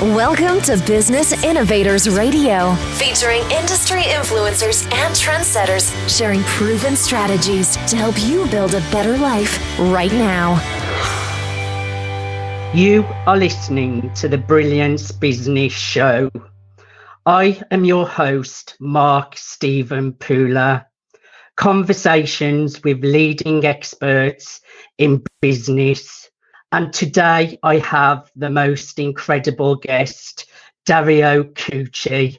Welcome to Business Innovators Radio, featuring industry influencers and trendsetters sharing proven strategies to help you build a better life right now. You are listening to the Brilliance Business Show. I am your host, Mark Stephen Pooler. Conversations with leading experts in business. And today I have the most incredible guest, Dario Cucci.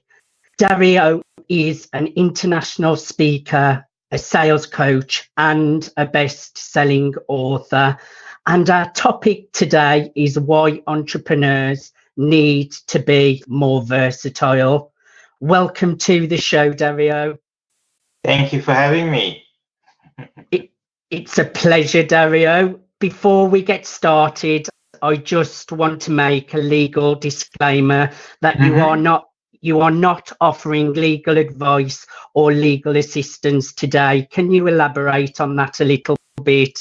Dario is an international speaker, a sales coach, and a best-selling author. And our topic today is why entrepreneurs need to be more versatile. Welcome to the show, Dario. Thank you for having me. It's a pleasure, Dario. Before we get started, I just want to make a legal disclaimer that you are not offering legal advice or legal assistance today. Can you elaborate on that a little bit?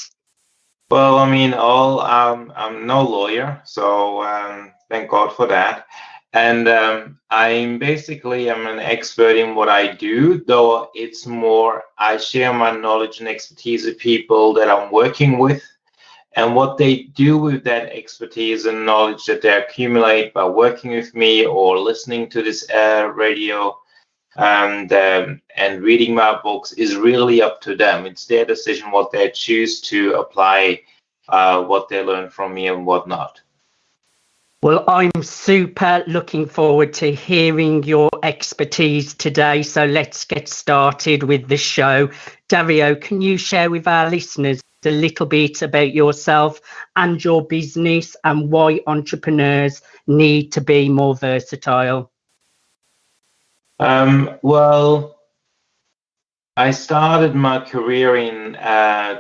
Well, I'm no lawyer, so thank God for that. And I'm an expert in what I do, though it's more I share my knowledge and expertise with people that I'm working with, and what they do with that expertise and knowledge that they accumulate by working with me or listening to this radio and reading my books is really up to them. It's their decision what they choose to apply, what they learn from me and whatnot. Well, I'm super looking forward to hearing your expertise today. So let's get started with the show. Dario, can you share with our listeners a little bit about yourself and your business and why entrepreneurs need to be more versatile? Well, I started my career in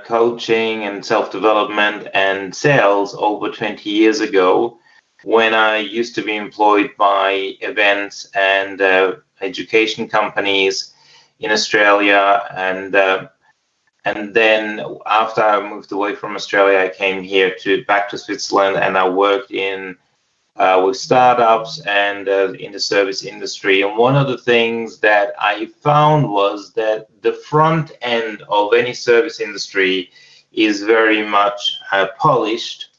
coaching and self-development and sales over 20 years ago, when I used to be employed by events and education companies in Australia, and then after I moved away from Australia, I came here back to Switzerland, and I worked in with startups and in the service industry. And one of the things that I found was that the front end of any service industry is very much polished.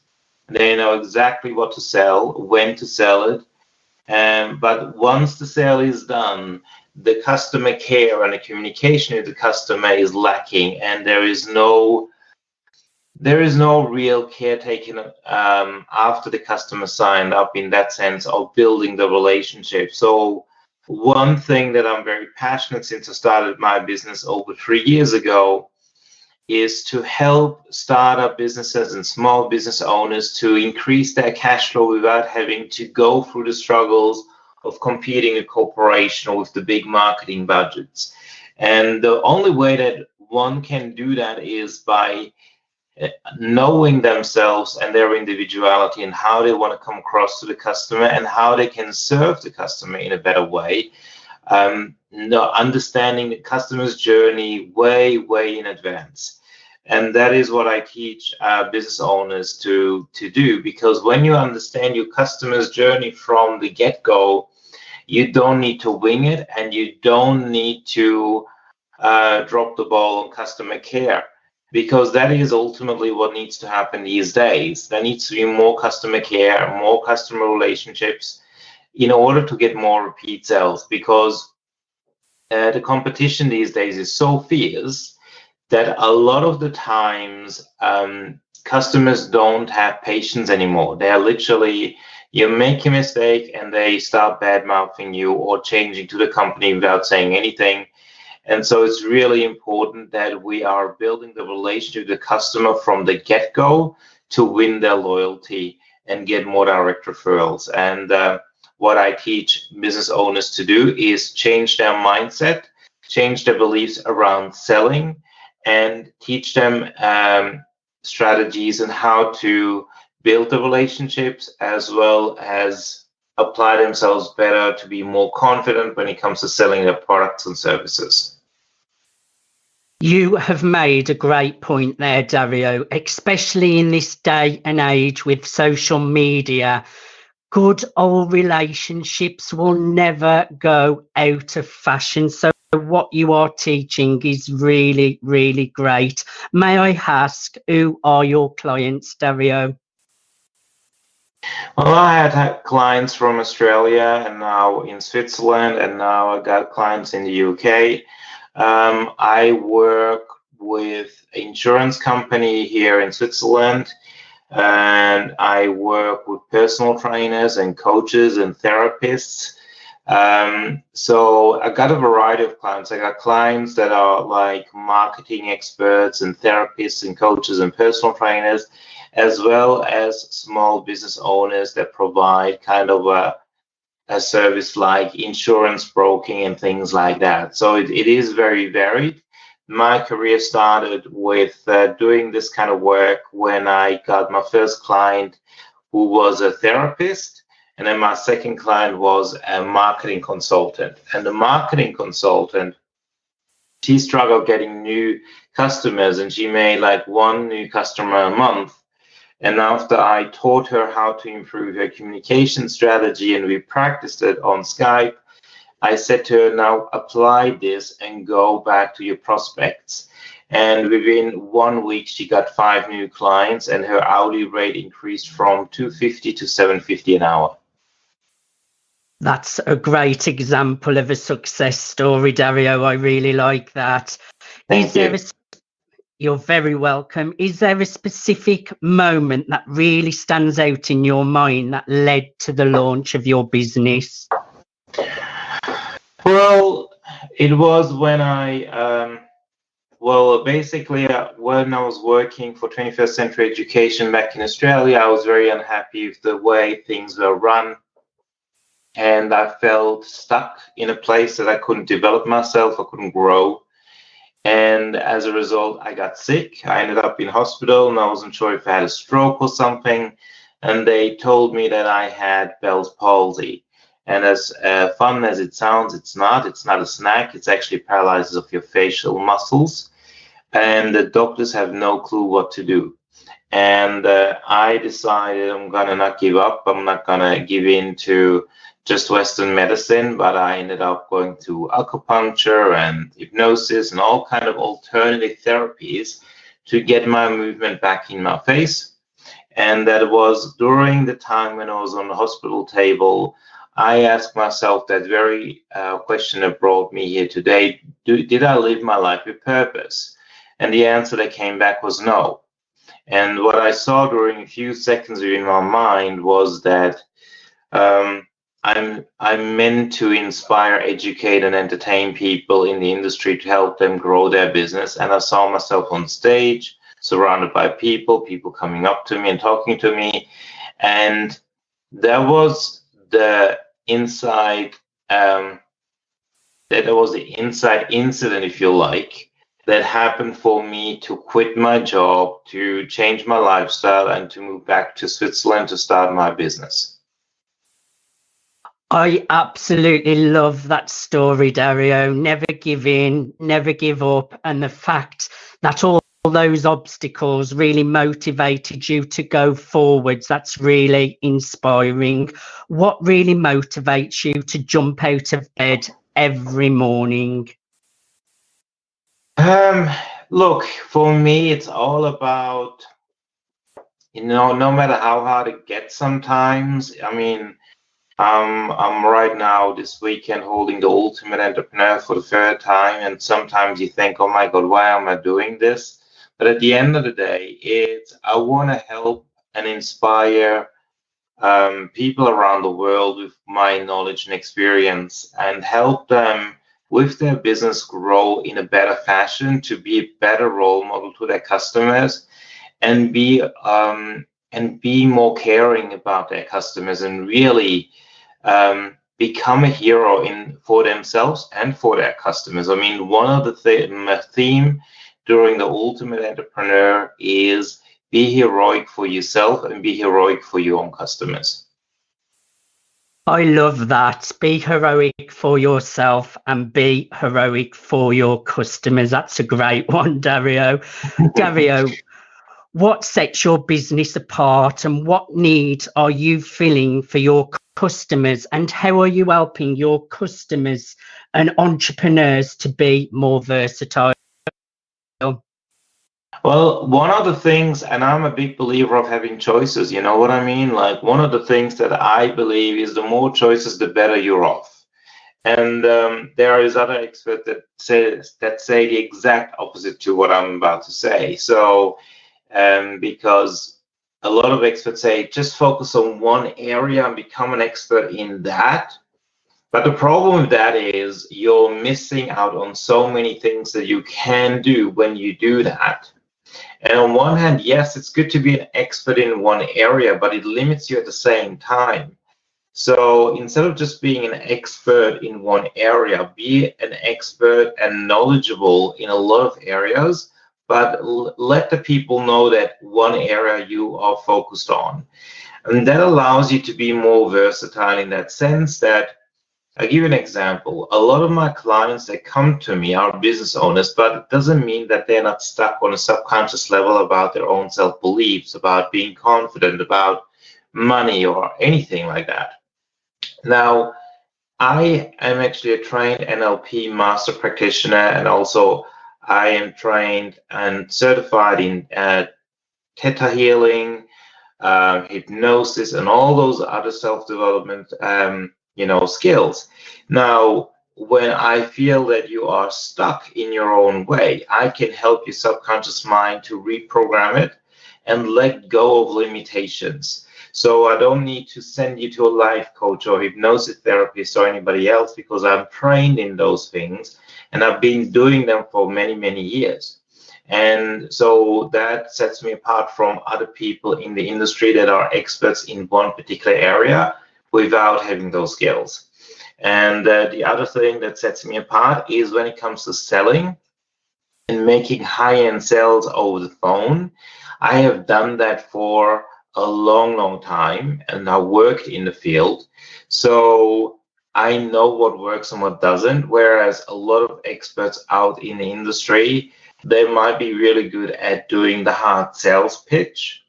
They know exactly what to sell, when to sell it. But once the sale is done, the customer care and the communication with the customer is lacking, and there is no real care taken after the customer signed up, in that sense of building the relationship. So one thing that I'm very passionate since I started my business over 3 years ago is to help startup businesses and small business owners to increase their cash flow without having to go through the struggles of competing with corporation or with the big marketing budgets. And the only way that one can do that is by knowing themselves and their individuality and how they want to come across to the customer and how they can serve the customer in a better way. Understanding the customer's journey way in advance. And that is what I teach business owners to do, because when you understand your customer's journey from the get-go, you don't need to wing it, and you don't need to drop the ball on customer care, because that is ultimately what needs to happen these days. There needs to be more customer care, more customer relationships in order to get more repeat sales, because the competition these days is so fierce that a lot of the times customers don't have patience anymore. They are literally, you make a mistake and they start bad-mouthing you or changing to the company without saying anything. And so it's really important that we are building the relationship with the customer from the get-go to win their loyalty and get more direct referrals. And what I teach business owners to do is change their mindset, change their beliefs around selling, and teach them strategies and how to build the relationships, as well as apply themselves better to be more confident when it comes to selling their products and services. You have made a great point there, Dario, especially in this day and age with social media. good old relationships will never go out of fashion. So what you are teaching is really, really great. May I ask, who are your clients, Dario? Well, I had clients from Australia and now in Switzerland, and now I got clients in the UK. I work with an insurance company here in Switzerland, and I work with personal trainers and coaches and therapists. So I got a variety of clients. I got clients that are like marketing experts and therapists and coaches and personal trainers, as well as small business owners that provide kind of a service like insurance broking and things like that. So it is very varied. My career started with doing this kind of work when I got my first client, who was a therapist. And then my second client was a marketing consultant. And the marketing consultant, she struggled getting new customers, and she made like one new customer a month. And after I taught her how to improve her communication strategy and we practiced it on Skype, I said to her, now apply this and go back to your prospects. And within 1 week, she got 5 new clients, and her hourly rate increased from $250 to $750 an hour. That's a great example of a success story, Dario. I really like that. Thank you. You're very welcome. Is there a specific moment that really stands out in your mind that led to the launch of your business? Well, it was when when I was working for 21st Century Education back in Australia, I was very unhappy with the way things were run. And I felt stuck in a place that I couldn't develop myself, I couldn't grow. And as a result, I got sick. I ended up in hospital, and I wasn't sure if I had a stroke or something. And they told me that I had Bell's palsy. And as fun as it sounds, it's not. It's not a snack. It's actually paralysis of your facial muscles. And the doctors have no clue what to do. And I decided I'm going to not give up. I'm not going to give in to just Western medicine, but I ended up going to acupuncture and hypnosis and all kind of alternative therapies to get my movement back in my face. And that was during the time when I was on the hospital table. I asked myself that very question that brought me here today. Did I live my life with purpose? And the answer that came back was no. And what I saw during a few seconds in my mind was that I'm meant to inspire, educate, and entertain people in the industry to help them grow their business. And I saw myself on stage, surrounded by people coming up to me and talking to me. And that was the inside incident, if you like, that happened for me to quit my job, to change my lifestyle, and to move back to Switzerland to start my business. I absolutely love that story, Dario. Never give in, never give up. And the fact that all those obstacles really motivated you to go forwards, that's really inspiring. What really motivates you to jump out of bed every morning? Look, for me, it's all about, no matter how hard it gets sometimes. I mean, I'm right now this weekend holding the Ultimate Entrepreneur for the third time, and sometimes you think, oh my God, why am I doing this? But at the end of the day, I want to help and inspire people around the world with my knowledge and experience, and help them with their business grow in a better fashion, to be a better role model to their customers, and be more caring about their customers, and really become a hero for themselves and for their customers. I mean, one of the theme during the Ultimate Entrepreneur is be heroic for yourself and be heroic for your own customers. I love that. Be heroic for yourself and be heroic for your customers. That's a great one, Dario. Dario, what sets your business apart, and what needs are you filling for your customers, and how are you helping your customers and entrepreneurs to be more versatile? Well, one of the things, and I'm a big believer of having choices, you know what I mean? Like, one of the things that I believe is the more choices, the better you're off. And there is other experts that say the exact opposite to what I'm about to say. So, because a lot of experts say just focus on one area and become an expert in that. But the problem with that is you're missing out on so many things that you can do when you do that. And on one hand, yes, it's good to be an expert in one area, but it limits you at the same time. So instead of just being an expert in one area, be an expert and knowledgeable in a lot of areas, but let the people know that one area you are focused on. And that allows you to be more versatile in that sense that, I'll give you an example. A lot of my clients that come to me are business owners, but it doesn't mean that they're not stuck on a subconscious level about their own self-beliefs, about being confident, about money or anything like that. Now, I am actually a trained NLP master practitioner, and also I am trained and certified in Theta healing, hypnosis, and all those other self-development skills. Now, when I feel that you are stuck in your own way, I can help your subconscious mind to reprogram it and let go of limitations. So I don't need to send you to a life coach or hypnosis therapist or anybody else, because I'm trained in those things and I've been doing them for many, many years. And so that sets me apart from other people in the industry that are experts in one particular area without having those skills. And the other thing that sets me apart is when it comes to selling and making high-end sales over the phone. I have done that for a long, long time, and I worked in the field. So I know what works and what doesn't, whereas a lot of experts out in the industry, they might be really good at doing the hard sales pitch,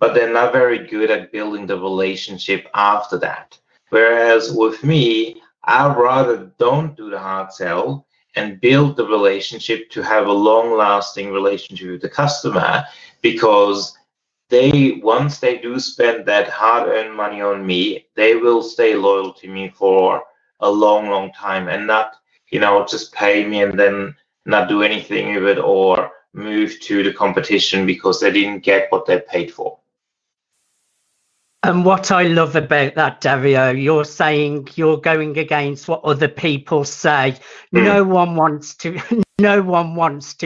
but they're not very good at building the relationship after that. Whereas with me, I'd rather don't do the hard sell and build the relationship to have a long-lasting relationship with the customer, because once they do spend that hard-earned money on me, they will stay loyal to me for a long, long time, and not, just pay me and then not do anything with it or move to the competition because they didn't get what they paid for. And what I love about that, Dario, you're saying you're going against what other people say. No one wants to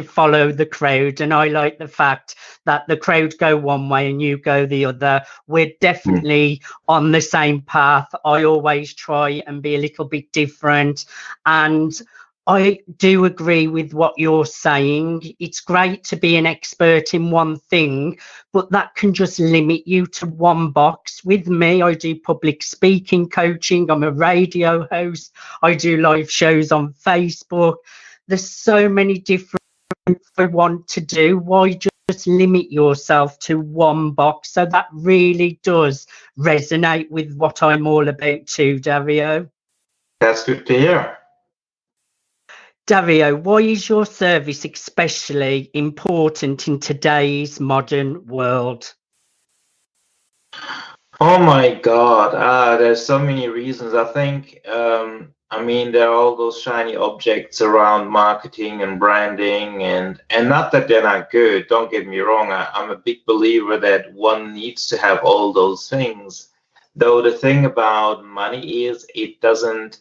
follow the crowd. And I like the fact that the crowd go one way and you go the other. We're definitely on the same path. I always try and be a little bit different. And I do agree with what you're saying. It's great to be an expert in one thing, but that can just limit you to one box. With me, I do public speaking coaching. I'm a radio host. I do live shows on Facebook. There's so many different things I want to do. Why just limit yourself to one box? So that really does resonate with what I'm all about too, Dario. That's good to hear. Dario, why is your service especially important in today's modern world? Oh my God, there's so many reasons. I think, there are all those shiny objects around marketing and branding, and not that they're not good, don't get me wrong. I'm a big believer that one needs to have all those things. Though the thing about money is it doesn't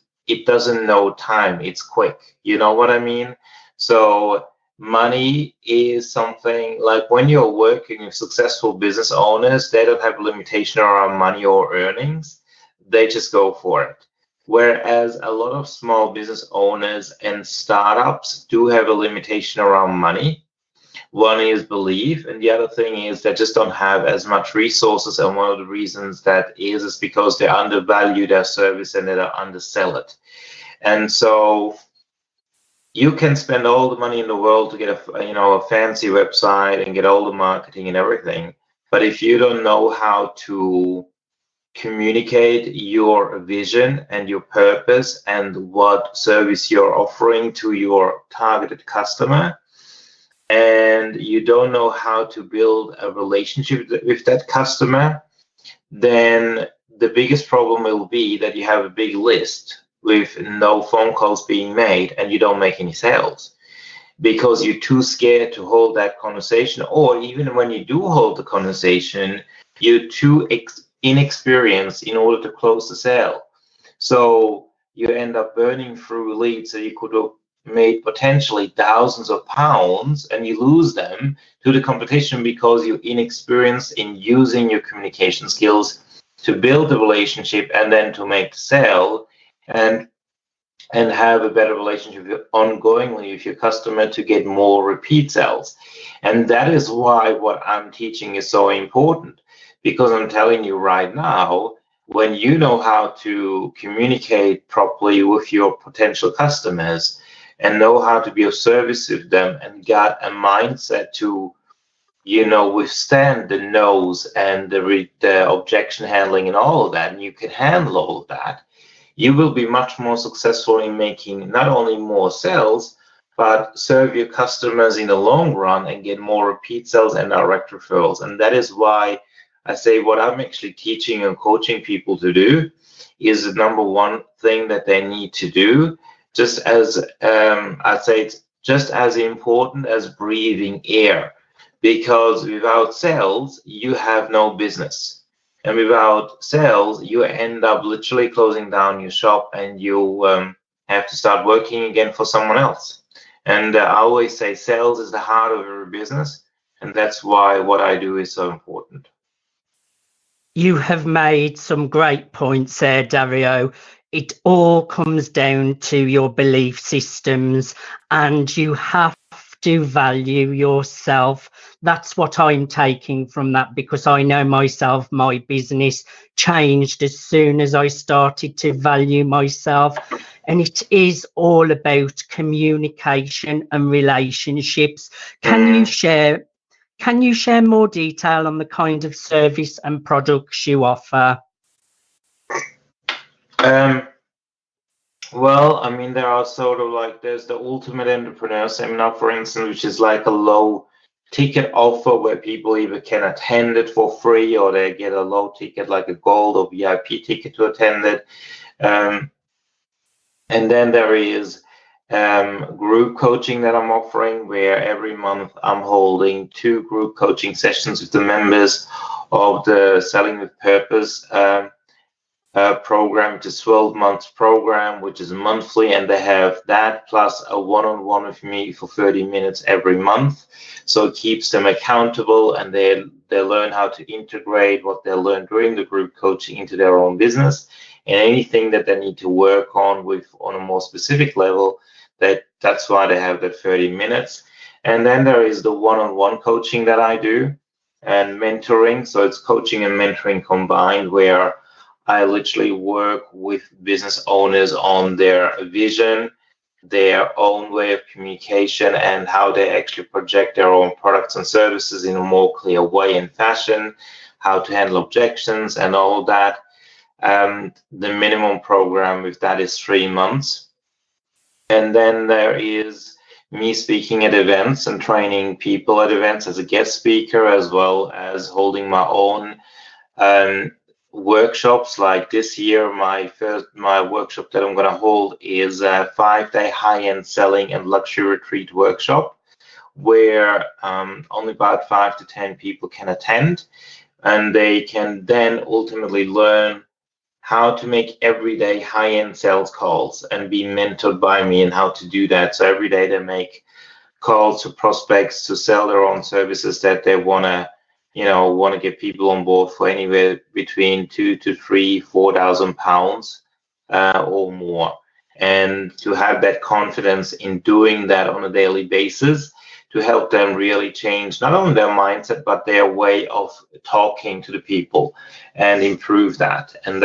know time. It's quick. You know what I mean? So money is something like when you're working with successful business owners, they don't have a limitation around money or earnings. They just go for it. Whereas a lot of small business owners and startups do have a limitation around money. One is belief, and the other thing is they just don't have as much resources. And one of the reasons that is because they undervalue their service and they don't undersell it. And so you can spend all the money in the world to get a fancy website and get all the marketing and everything, but if you don't know how to communicate your vision and your purpose and what service you're offering to your targeted customer, and you don't know how to build a relationship with that customer, then the biggest problem will be that you have a big list with no phone calls being made and you don't make any sales because you're too scared to hold that conversation, or even when you do hold the conversation, you're too inexperienced in order to close the sale. So you end up burning through leads that you could have made potentially thousands of pounds, and you lose them to the competition because you're inexperienced in using your communication skills to build the relationship and then to make the sale and have a better relationship ongoingly with your customer to get more repeat sales. And that is why what I'm teaching is so important, because I'm telling you right now, when you know how to communicate properly with your potential customers and know how to be of service with them and got a mindset to withstand the no's and the objection handling and all of that, and you can handle all of that, you will be much more successful in making not only more sales, but serve your customers in the long run and get more repeat sales and direct referrals. And that is why I say what I'm actually teaching and coaching people to do is the number one thing that they need to do, just as I'd say it's just as important as breathing air, because without sales, you have no business. And without sales, you end up literally closing down your shop and you have to start working again for someone else. And I always say sales is the heart of every business. And that's why what I do is so important. You have made some great points there, Dario. It all comes down to your belief systems, and you have to value yourself. That's what I'm taking from that, because I know myself, my business changed as soon as I started to value myself. And it is all about communication and relationships. Can you share more detail on the kind of service and products you offer? Well, I mean, there are sort of like, there's the Ultimate Entrepreneur Seminar, for instance, which is like a low ticket offer where people either can attend it for free or they get a low ticket, like a gold or VIP ticket to attend it. And then there is group coaching that I'm offering, where every month I'm holding 2 group coaching sessions with the members of the Selling with Purpose program, which is 12 months program, which is monthly, and they have that plus a one-on-one with me for 30 minutes every month. So it keeps them accountable, and they learn how to integrate what they learned during the group coaching into their own business, and anything that they need to work on a more specific level, that's why they have that 30 minutes. And then there is the one-on-one coaching that I do, and mentoring. So it's coaching and mentoring combined, where I literally work with business owners on their vision, their own way of communication, and how they actually project their own products and services in a more clear way and fashion, how to handle objections and all of that. The minimum program with that is 3 months. And then there is me speaking at events and training people at events as a guest speaker, as well as holding my own workshops. Like this year, my workshop that I'm going to hold is a 5-day high-end selling and luxury retreat workshop, where only about 5 to 10 people can attend, and they can then ultimately learn how to make everyday high-end sales calls and be mentored by me and how to do that. So every day they make calls to prospects to sell their own services that they want to get people on board for anywhere between 2 to 3, 4,000 pounds or more. And to have that confidence in doing that on a daily basis to help them really change not only their mindset, but their way of talking to the people and improve that. And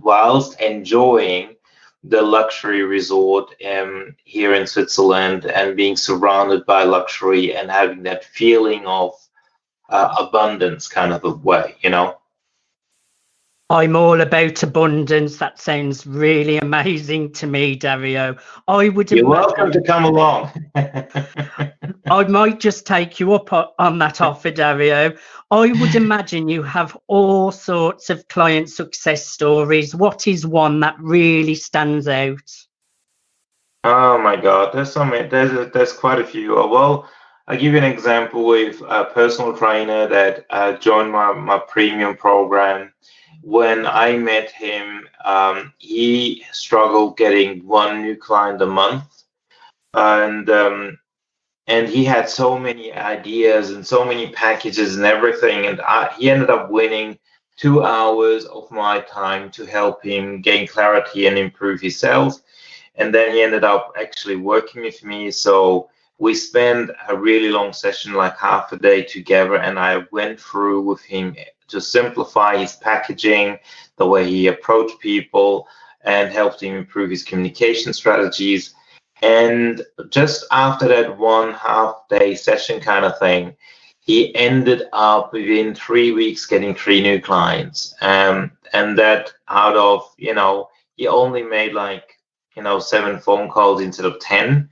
whilst enjoying the luxury resort here in Switzerland and being surrounded by luxury and having that feeling of abundance kind of a way, you know. I'm all about abundance. That sounds really amazing to me, Dario. You're welcome to come along. I might just take you up on that offer, Dario. I would imagine you have all sorts of client success stories. What is one that really stands out? Oh my God, there's so many. There's quite a few. Well, I'll give you an example with a personal trainer that joined my premium program. When I met him, he struggled getting one new client a month, and he had so many ideas and so many packages and everything, and he ended up winning 2 hours of my time to help him gain clarity and improve his sales. And then he ended up actually working with me. So we spent a really long session, like half a day together, and I went through with him to simplify his packaging, the way he approached people, and helped him improve his communication strategies. And just after that 1.5 day session kind of thing, he ended up within 3 weeks getting 3 new clients. And that out of, he only made 7 phone calls instead of 10.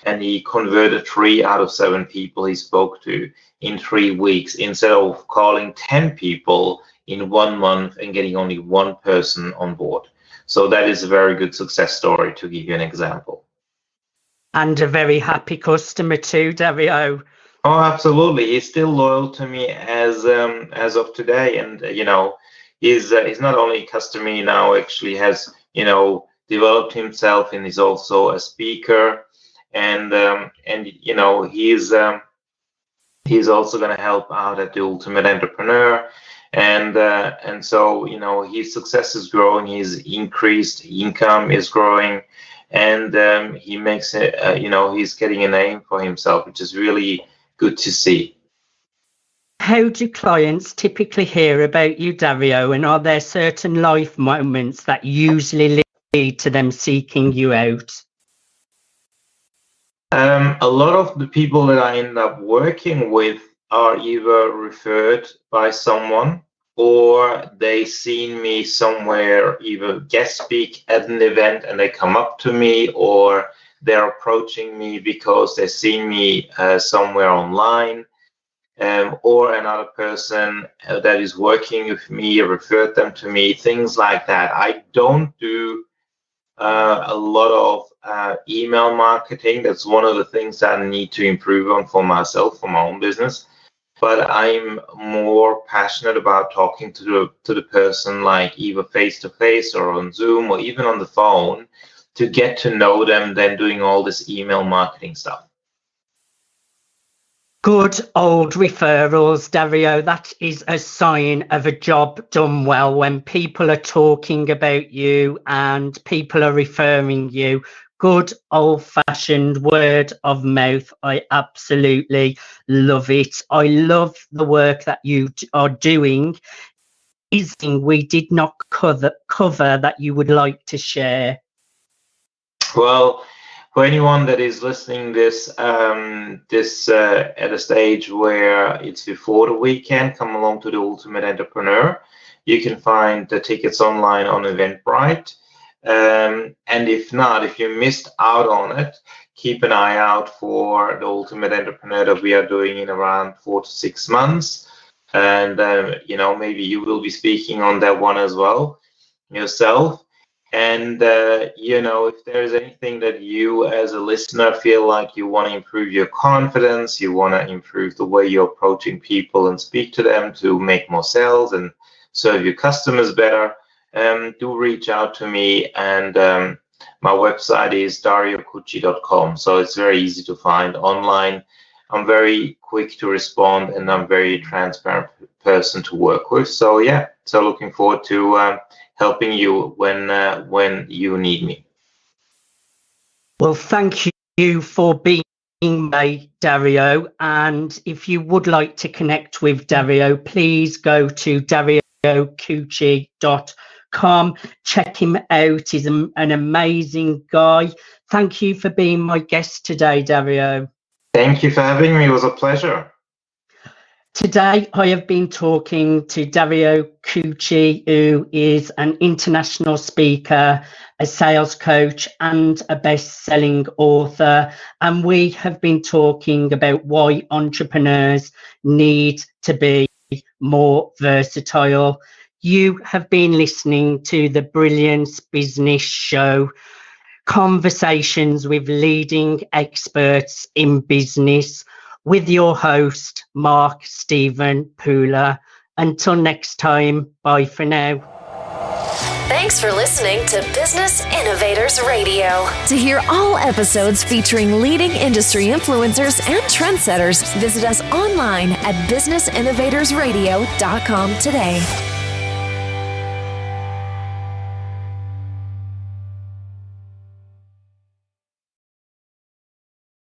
And he converted 3 out of 7 people he spoke to in 3 weeks, instead of calling 10 people in 1 month and getting only 1 person on board. So that is a very good success story, to give you an example. And a very happy customer too, Dario. Oh, absolutely. He's still loyal to me as of today. And, he's not only a customer, he now actually has, developed himself, and he's also a speaker. And he's also going to help out at the Ultimate Entrepreneur, and so his success is growing, his increased income is growing, and he makes it. He's getting a name for himself, which is really good to see. How do clients typically hear about you, Dario? And are there certain life moments that usually lead to them seeking you out? A lot of the people that I end up working with are either referred by someone, or they seen me somewhere, either guest speak at an event and they come up to me, or they're approaching me because they've seen me somewhere online, or another person that is working with me referred them to me, things like that. I don't do a lot of email marketing. That's one of the things that I need to improve on for myself, for my own business. But I'm more passionate about talking to the person, like either face to face or on Zoom or even on the phone, to get to know them, than doing all this email marketing stuff. Good old referrals, Dario. That is a sign of a job done well, when people are talking about you and people are referring you. Good old-fashioned word of mouth. I absolutely love it. I love the work that you are doing. Is anything we did not cover that you would like to share? Well, for anyone that is listening this at a stage where it's before the weekend, come along to the Ultimate Entrepreneur. You can find the tickets online on Eventbrite. And if not, if you missed out on it, keep an eye out for the Ultimate Entrepreneur that we are doing in around 4 to 6 months. And, maybe you will be speaking on that one as well yourself. And, if there's anything that you as a listener feel like you want to improve your confidence, you want to improve the way you're approaching people and speak to them to make more sales and serve your customers better, do reach out to me. And my website is dariocucci.com. So it's very easy to find online. I'm very quick to respond, and I'm very transparent person to work with. So so looking forward to helping you when you need me. Well, thank you for being my Dario. And if you would like to connect with Dario, please go to dariocucci.com Come check him out. He's an amazing guy. Thank you for being my guest today, Dario. Thank you for having me. It was a pleasure. Today, I have been talking to Dario Cucci, who is an international speaker, a sales coach, and a best-selling author. And we have been talking about why entrepreneurs need to be more versatile. You have been listening to the Brilliance Business Show, conversations with leading experts in business, with your host, Mark Stephen Pooler. Until next time, bye for now. Thanks for listening to Business Innovators Radio. To hear all episodes featuring leading industry influencers and trendsetters, visit us online at businessinnovatorsradio.com today.